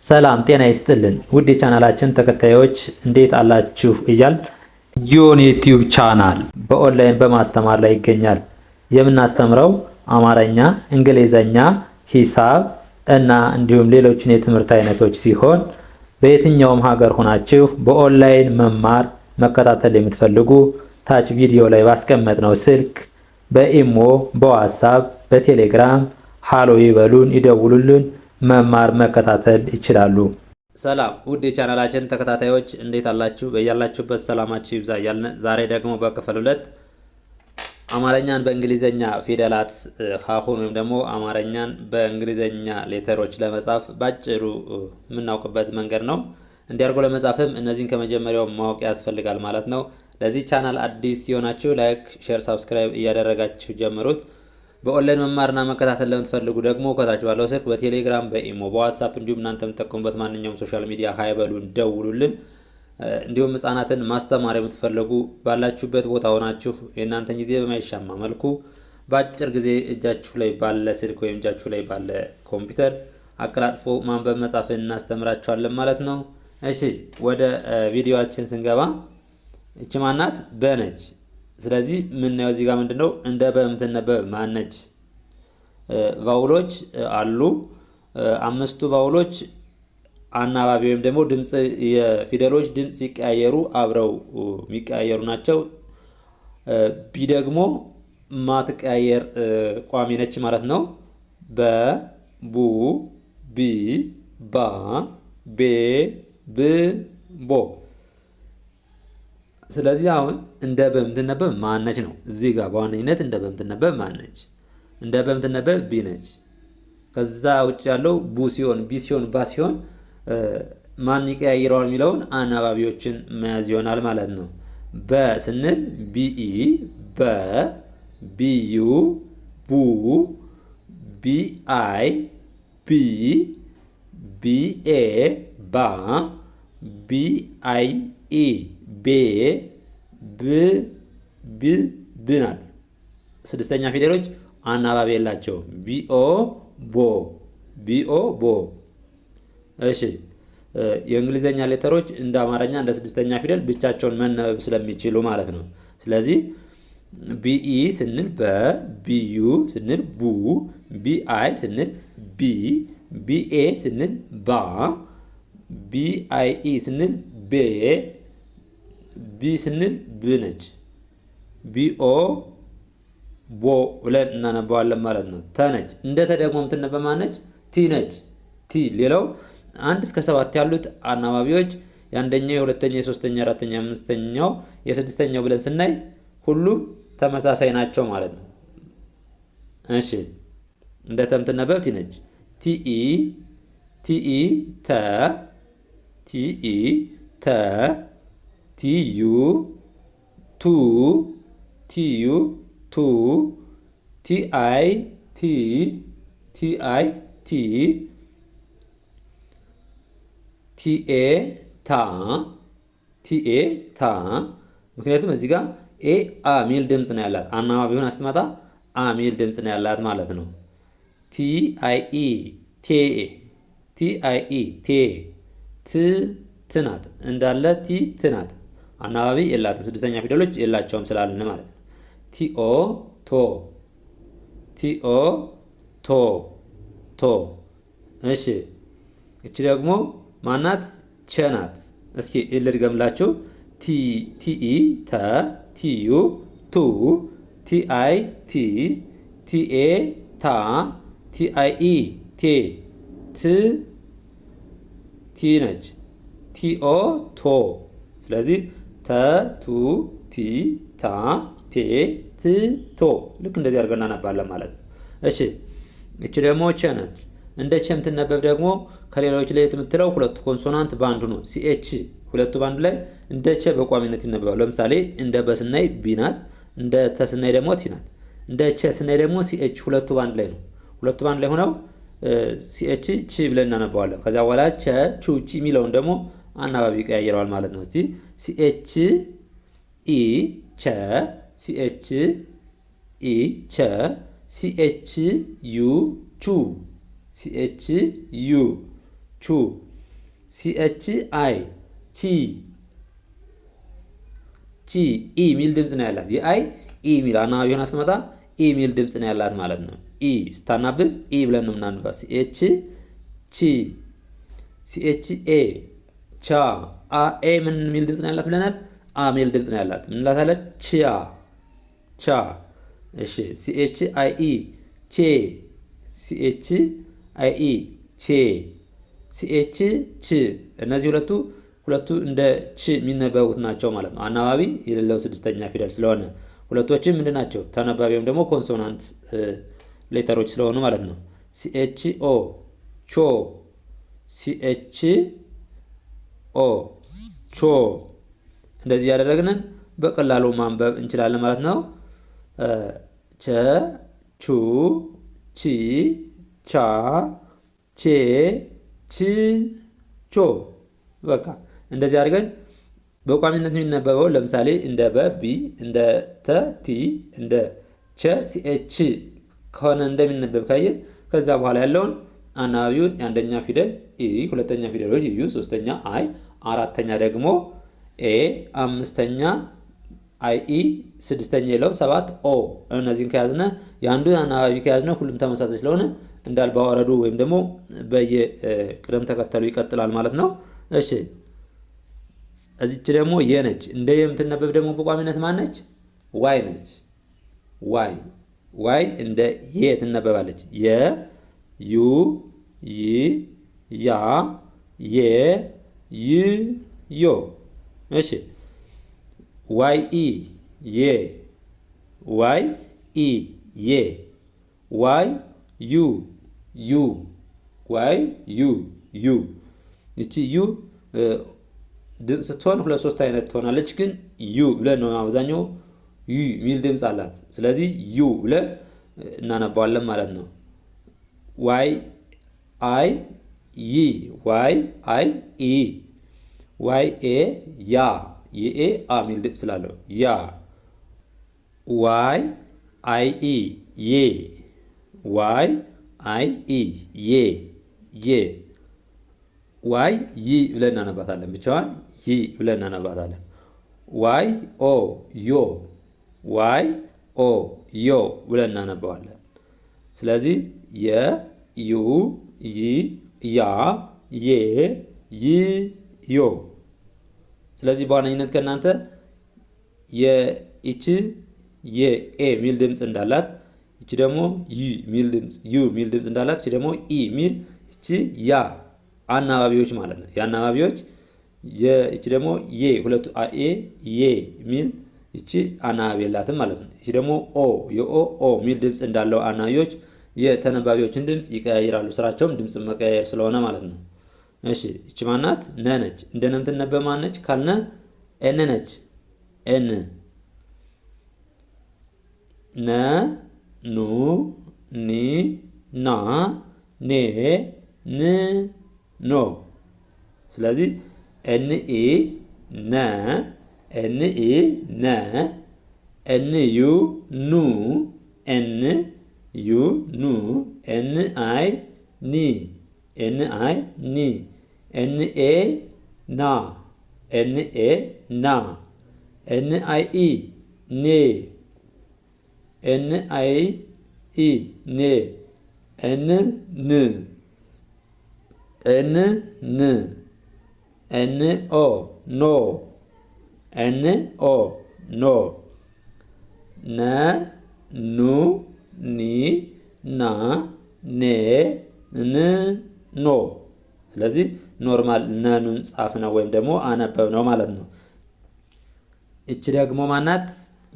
ሰላም ጤና ይስጥልን ውድ የቻናላችን ተከታዮች እንዴት አላችሁ እያል ጊዮን ዩቲዩብ ቻናል በኦንላይን በማስተማር ላይ ይገኛል። የምናስተምረው አማርኛ፣ እንግሊዘኛ፣ ሂሳብ እና እንዲሁም ሌሎችን የትምህርት አይነቶች ሲሆን በየትኛውም ሀገር ሆናችሁ በኦንላይን መማር መከታተል የምትፈልጉ ታች ቪዲዮ ላይ ባስቀመጥነው ስልክ በኢሞ፣ በዋትስአፕ፣ በቴሌግራም ሃሎ ይበሉን፣ ይደውሉልን፣ መማር መከታተል ይችላሉ። ሰላም ውድ የቻናላችን ተከታታዮች እንዴት አላችሁ? በያላችሁበት ሰላማችሁ ይብዛ እያልን ዛሬ ደግሞ በክፍል 2 አማርኛን በእንግሊዘኛ ፊደላት ሀሁን ወይም ደግሞ አማርኛን በእንግሊዘኛ ሌተሮች ለመጻፍ ባጭሩ የምናውቅበት መንገድ ነው። እንዲያርጎ ለመጻፍም እነዚህን ከመጀመሪያው ማወቅ ያስፈልጋል ማለት ነው። ለዚህ ቻናል አዲስ ሲሆናችሁ ላይክ፣ ሼር፣ ሰብስክራይብ እያደረጋችሁ ጀምሩት። በኦንላይን መማርና መከታተል ለምትፈልጉ ደግሞ ከታች ባለው ስልክ በቴሌግራም፣ በኢሞ፣ በዋትስአፕ እንዲሁም እናንተ የምትጠቀሙበት ማንኛውም ሶሻል ሚዲያ ሃይበሉን፣ ደውሉልን። እንዲሁም ህጻናትን ማስተማር የምትፈልጉ ባላችሁበት ቦታ ሆናችሁ የእናንተን ጊዜ በማይሻማ መልኩ በአጭር ጊዜ እጃችሁ ላይ ባለ ስልክ ወይም እጃችሁ ላይ ባለ ኮምፒውተር አቀላጥፎ ማንበብ መጻፍን እናስተምራችኋለን ማለት ነው። እሺ ወደ ቪዲዮአችን ስንገባ እቺ ማናት? በነች። ስለዚህ ምናየው እዚህ ጋር ምንድነው እንደ በምትነበብ ማነች? ቫውሎች አሉ። አምስቱ ቫውሎች አናባቢ ወይም ደግሞ ድምጽ የፊደሎች ድምጽ ሲቀያየሩ አብረው የሚቀያየሩ ናቸው። ቢ ደግሞ ማትቀያየር ቋሚ ነች ማለት ነው። በ፣ ቡ፣ ቢ፣ ባ፣ ቤ፣ ብ፣ ቦ። ስለዚህ አሁን እንደ በምትነበብ ማነች ነው እዚህ ጋር በዋነኝነት እንደ በምትነበብ ማነች? እንደ በምትነበብ ቢ ነች። ከዛ ውጭ ያለው ቡ ሲሆን፣ ቢ ሲሆን፣ ባ ሲሆን ማን ይቀያይረዋል የሚለውን አናባቢዎችን መያዝ ይሆናል ማለት ነው። በ ስንል ቢኢ፣ በ፣ ቢዩ፣ ቡ፣ ቢአይ፣ ቢ፣ ቢኤ፣ ባ፣ ቢአይኢ፣ ቤ፣ ብ፣ ብ፣ ብ ናት። ስድስተኛ ፊደሎች አናባቢ የላቸውም። ቢኦ፣ ቦ፣ ቢኦ፣ ቦ። እሺ የእንግሊዘኛ ሌተሮች እንደ አማርኛ እንደ ስድስተኛ ፊደል ብቻቸውን መነበብ ስለሚችሉ ማለት ነው። ስለዚህ ቢኢ ስንል በ፣ ቢዩ ስንል ቡ፣ ቢአይ ስንል ቢ፣ ቢኤ ስንል ባ፣ ቢአይኢ ስንል ቤ፣ ቢ ስንል ብ ነች። ቢኦ ቦ ብለን እናነባዋለን ማለት ነው። ተ ነች። እንደ ተ ደግሞ የምትነበብ ማነች? ቲ ነች። ቲ። ሌላው 1 እስከ 7 ያሉት አናባቢዎች የአንደኛው፣ የሁለተኛው፣ የሶስተኛው፣ የአራተኛው፣ የአምስተኛው፣ የስድስተኛው ብለን ስናይ ሁሉም ተመሳሳይ ናቸው ማለት ነው። እሺ እንደ ተ የምትነበብ ቲ ነች። ቲኢ፣ ቲኢ፣ ተ፣ ቲኢ፣ ተ፣ ቲዩ፣ ቱ፣ ቲዩ፣ ቱ፣ ቲአይ፣ ቲ፣ ቲአይ፣ ቲ፣ ቲኤ፣ ታ፣ ቲኤ፣ ታ። ምክንያቱም እዚህ ጋር ኤ አ ሚል ድምፅ ነው ያላት። አናባቢውን አስትመጣ አ ሚል ድምፅ ነው ያላት ማለት ነው። ቲአይኢ፣ ቴ፣ ቲአይኢ፣ ቴ፣ ት፣ ት ናት። እንዳለ ቲ፣ ት ናት። አናባቢ የላትም። ስድስተኛ ፊደሎች የላቸውም ስላልን ማለት ነው። ቲኦ፣ ቶ፣ ቲኦ፣ ቶ፣ ቶ። እሺ እቺ ደግሞ ማናት? ቸ ናት። እስኪ ልድገምላችሁ። ቲኢ፣ ተ፣ ቲዩ፣ ቱ፣ ቲአይ፣ ቲ፣ ቲኤ፣ ታ፣ ቲአይኢ፣ ቴ፣ ት፣ ቲ ነች። ቲኦ፣ ቶ። ስለዚህ ተ፣ ቱ፣ ቲ፣ ታ፣ ቴ፣ ት፣ ቶ። ልክ እንደዚህ አድርገን እናነባለን ማለት ነው። እሺ እቺ ደግሞ ቸ ነች። እንደ ቸ የምትነበብ ደግሞ ከሌሎች ላይ የምትለው ሁለቱ ኮንሶናንት ባንዱ ነው። ሲኤች ሁለቱ ባንዱ ላይ እንደ ቸ በቋሚነት ይነበባሉ። ለምሳሌ እንደ በስናይ ቢ ናት። እንደ ተስናይ ደግሞ ቲ ናት። እንደ ቸ ስናይ ደግሞ ሲኤች ሁለቱ ባንድ ላይ ነው። ሁለቱ ባንድ ላይ ሆነው ሲኤች ቺ ብለን እናነባዋለን። ከዛ በኋላ ቸ፣ ቹ፣ ቺ የሚለውን ደግሞ አናባቢ ይቀያየረዋል ማለት ነው። እስቲ ሲኤች ኢ፣ ቸ፣ ሲኤች ኢ፣ ቸ፣ ሲኤች ዩ፣ ቹ፣ ሲኤች ዩ፣ ቹ። ሲኤች አይ ቺ ቺ ኢ ሚል ድምፅ ነው ያላት። የአይ ኢ ሚል አናባቢ ሆና ስትመጣ ኢ ሚል ድምፅ ነው ያላት ማለት ነው። ኢ ስታናብብ ኢ ብለን ነው የምናንባት። ሲኤች ቺ ሲኤች ኤ ቻ አ ኤ ምን ሚል ድምፅ ነው ያላት ብለናል? አ ሚል ድምፅ ነው ያላት። ምን እንላታለን? ቺያ ቻ። እሺ ሲኤች አይ ኢ ቼ ሲኤች አይ ኢ ቼ ሲኤች ች እነዚህ ሁለቱ እንደ ች የሚነበቡት ናቸው ማለት ነው። አናባቢ የሌለው ስድስተኛ ፊደል ስለሆነ ሁለቶችም ምንድን ናቸው? ተነባቢ ወይም ደግሞ ኮንሶናንት ሌተሮች ስለሆኑ ማለት ነው። ሲኤች ኦ ቾ ሲኤች ኦ ቾ እንደዚህ ያደረግንን በቀላሉ ማንበብ እንችላለን ማለት ነው። ቸ ቹ ቺ ቻ ቼ ች ቾ በቃ እንደዚህ አድርገን በቋሚነት የሚነበበው ለምሳሌ እንደ በ ቢ፣ እንደ ተ ቲ፣ እንደ ቸ ሲኤች ከሆነ እንደሚነበብ ካየን ከዛ በኋላ ያለውን አናባቢውን የአንደኛ ፊደል ኢ፣ ሁለተኛ ፊደሎች ዩ፣ ሶስተኛ አይ፣ አራተኛ ደግሞ ኤ፣ አምስተኛ አይ ኢ፣ ስድስተኛ የለውም፣ ሰባት ኦ። እነዚህን ከያዝነ የአንዱን አናባቢ ከያዝነ ሁሉም ተመሳሳይ ስለሆነ እንዳልባወረዱ ወይም ደግሞ በየቅደም ተከተሉ ይቀጥላል ማለት ነው። እሺ እዚች ደግሞ የነች እንደ የምትነበብ ደግሞ በቋሚነት ማነች? ዋይ ነች። ዋይ እንደ የ ትነበባለች። የ ዩ ይ ያ የ ይ ዮ። እሺ ዋይ ኢ የ ዋይ ኢ የ ዋይ ዩ ዩ ዋይ ዩ ዩ። ይቺ ዩ ድምፅ ስትሆን ሁለት ሶስት አይነት ትሆናለች፣ ግን ዩ ብለን ነው አብዛኛው ዩ ሚል ድምፅ አላት። ስለዚህ ዩ ብለን እናነባዋለን ማለት ነው። ዋይ አይ ይ ዋይ አይ ኢ ዋይ ኤ ያ የኤ አ ሚል ድምፅ ስላለው ያ ዋይ አይ ኢ ዬ ዋይ አይ ኢ ዬ ዋይ ይ ብለን እናነባታለን። ብቻዋን ይ ብለን እናነባታለን። ዋይ ኦ ዮ ዋይ ኦ ዮ ብለን እናነባዋለን። ስለዚህ የ ዩ ይ ያ የ ይ ዮ። ስለዚህ በዋነኝነት ከእናንተ የኢች የኤ ሚል ድምፅ እንዳላት፣ እቺ ደግሞ ዩ ሚል ድምፅ እንዳላት፣ እቺ ደግሞ ኢ ሚል፣ እቺ ያ አናባቢዎች ማለት ነው። የአናባቢዎች እቺ ደግሞ የ ሁለቱ አኤ የ ሚል እቺ አናባቢ የላትም ማለት ነው። እቺ ደግሞ ኦ የኦ ኦ ሚል ድምፅ እንዳለው አናባቢዎች የተነባቢዎችን ድምፅ ይቀያይራሉ። ስራቸውም ድምፅ መቀያየር ስለሆነ ማለት ነው። እሺ እቺ ማናት? ነ ነች። እንደ ነ የምትነበብ ማነች ካልነ ኤን ነች። ኤን ነ ኑ ኒ ና ኔ ን ኖ። ስለዚህ ኤን ኢ ነ ኤን ኢ ነ ኤን ዩ ኑ ኤን ዩ ኑ ኤን አይ ኒ ኤን አይ ኒ ኤን ኤ ና ኤን ኤ ና ኤን አይ ኢ ኔ ኤን አይ ኢ ኔ ኤን ን ኤን ን ኤን ኦ ኖ ኤን ኦ ኖ ነ ኑ ኒ ና ኔ ን ኖ። ስለዚህ ኖርማል ነኑን ጻፍ ነው ወይም ደግሞ አነበብ ነው ማለት ነው። እቺ ደግሞ ማናት?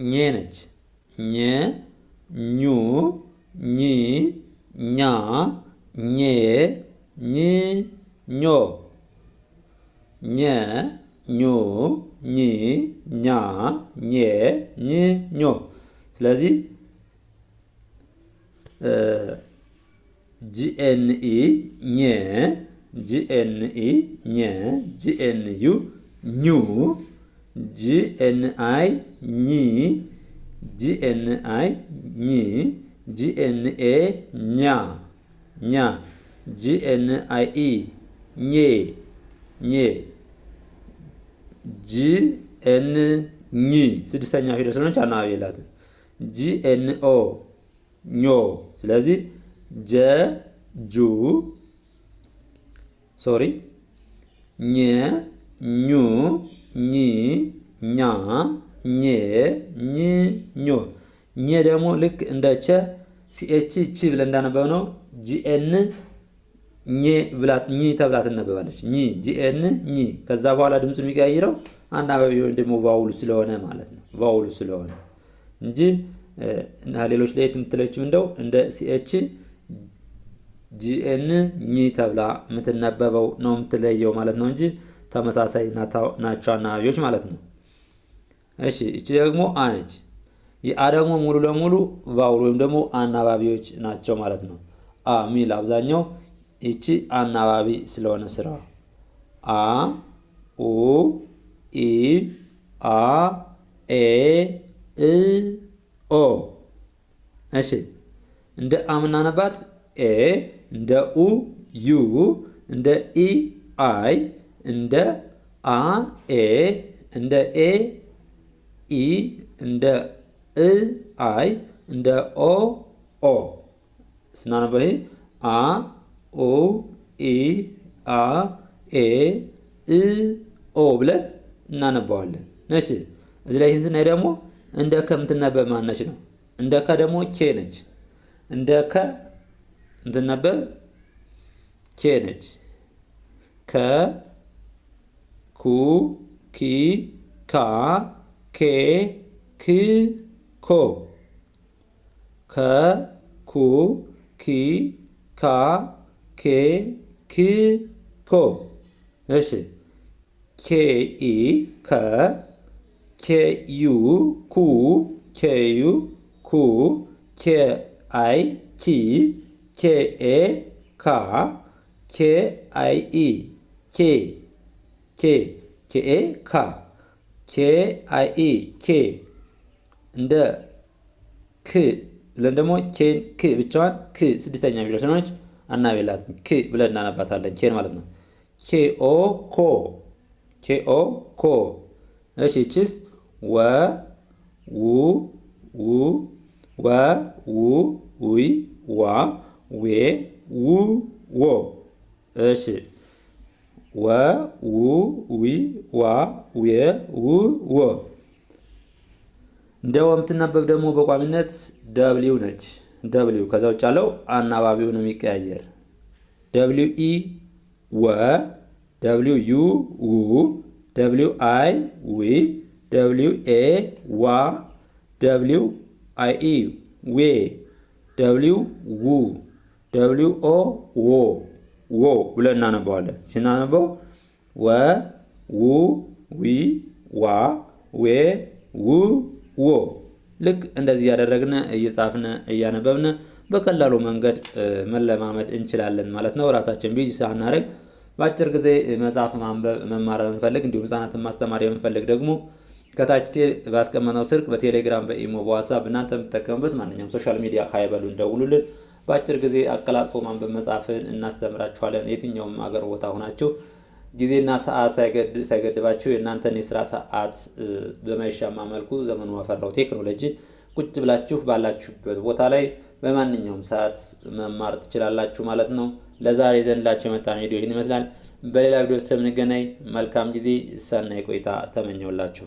ኘ ነች። ኘ ኙ ኚ ኛ ኘ ኝ ኞ ኘ ኙ ኚ ኛ ኘ ኝ ኞ። ስለዚህ ጂኤንኢ ኘ ጂኤንኢ ኘ ጂኤንዩ ኙ ጂኤንአይ ኚ ጂኤንአይ ኚ ጂኤንኤ ኛ ኛ ጂኤንአይኢ ኘ ኘ ጂ ኤን ኝ ስድስተኛ ፊደል ስለሆነች አናባቢ የላትም። ጂ ኤን ኦ ኞ። ስለዚህ ጀ ጁ ሶሪ ኘ ኙ ኚ ኛ ኘ ኝ ኞ። ኘ ደግሞ ልክ እንደ ቸ ሲኤች ቺ ብለን እንዳነበብ ነው ጂኤን ኘ ተብላ ትነበባለች። ኚ ጂኤን ኚ። ከዛ በኋላ ድምፁን የሚቀያይረው አናባቢ ወይም ደግሞ ቫውሉ ስለሆነ ማለት ነው። ቫውሉ ስለሆነ እንጂ እና ሌሎች ላይ የምትለችው እንደው እንደ ሲኤች ጂኤን ኚ ተብላ የምትነበበው ነው የምትለየው ማለት ነው እንጂ ተመሳሳይ ናቸው አናባቢዎች ማለት ነው። እሺ እቺ ደግሞ አ ነች። የአ ደግሞ ሙሉ ለሙሉ ቫውል ወይም ደግሞ አናባቢዎች ናቸው ማለት ነው። አ ሚል አብዛኛው ይቺ አናባቢ ስለሆነ ስራ አ ኡ ኢ አ ኤ እ ኦ። እሺ እንደ አ ምናነባት ኤ፣ እንደ ኡ ዩ፣ እንደ ኢ አይ፣ እንደ አ ኤ፣ እንደ ኤ ኢ፣ እንደ እ አይ፣ እንደ ኦ ኦ ስናነበው ይሄ አ ኦ ኢ አ ኤ እ ኦ ብለን እናነባዋለን። እሺ እዚህ ላይ ስናይ ደግሞ እንደ ከ የምትነበብ ማነች ነው? እንደ ከ ደግሞ ኬ ነች። እንደ ከ የምትነበብ ኬ ነች። ከ ኩ ኪ ካ ኬ ክ ኮ። ከ ኩ ኪ ካ ኬ ክ ኮ። እሺ ኬ ኢ ከ፣ ኬ ዩ ኩ፣ ኬ ዩ ኩ፣ ኬ አይ ኪ፣ ኬ ኤ ካ፣ ኬ አይ ኢ ኬ፣ ኬ ኬ ኤ ካ፣ ኬ አይ ኢ ኬ። እንደ ክ ብለን ደግሞ ኬን ክ ብቻዋን ክ ስድስተኛ ፊደል ስለሆነች አናባቢ የላትም። ክ ብለን እናነባታለን ኬን ማለት ነው። ኬ ኦ ኮ፣ ኬ ኦ ኮ። እሺ እቺስ ወ ው ው ወ ው ዊ ዋ ዌ ው ዎ። እሺ ወ ው ዊ ዋ ዌ ው ዎ። እንደ ወ የምትነበብ ደግሞ በቋሚነት ደብሊው ነች። ደብሊው ከዛ ውጭ ያለው አናባቢው ነው የሚቀያየር። ደብሊው ኢ ወ፣ ደብሊው ዩ ው፣ ደብሊው አይ ዊ፣ ደብሊው ኤ ዋ፣ ደብሊው አይ ኢ ዌ፣ ደብሊው ው፣ ደብሊው ኦ ዎ ዎ ብለን እናነባዋለን። ሲናነበው ወ ው ዊ ዋ ዌ ው ዎ። ልክ እንደዚህ እያደረግን እየጻፍን እያነበብን በቀላሉ መንገድ መለማመድ እንችላለን ማለት ነው። ራሳችን ቢዚ ሳናደርግ በአጭር ጊዜ መጻፍ፣ ማንበብ፣ መማር የምንፈልግ እንዲሁም ህጻናትን ማስተማር የምንፈልግ ደግሞ ከታች ባስቀመጥነው ስልክ በቴሌግራም በኢሞ በዋትስአፕ እናንተ የምትጠቀሙበት ማንኛውም ሶሻል ሚዲያ ሀይበሉን ደውሉልን። በአጭር ጊዜ አቀላጥፎ ማንበብ መጻፍን እናስተምራችኋለን። የትኛውም አገር ቦታ ሆናችሁ ጊዜና ሰዓት ሳይገድባችሁ የእናንተን የስራ ሰዓት በማይሻማ መልኩ ዘመኑ ያፈራው ቴክኖሎጂ ቁጭ ብላችሁ ባላችሁበት ቦታ ላይ በማንኛውም ሰዓት መማር ትችላላችሁ ማለት ነው። ለዛሬ ዘንላችሁ የመጣነው ቪዲዮ ይህን ይመስላል። በሌላ ቪዲዮ እስከምንገናኝ መልካም ጊዜ፣ ሰናይ ቆይታ ተመኘውላችሁ።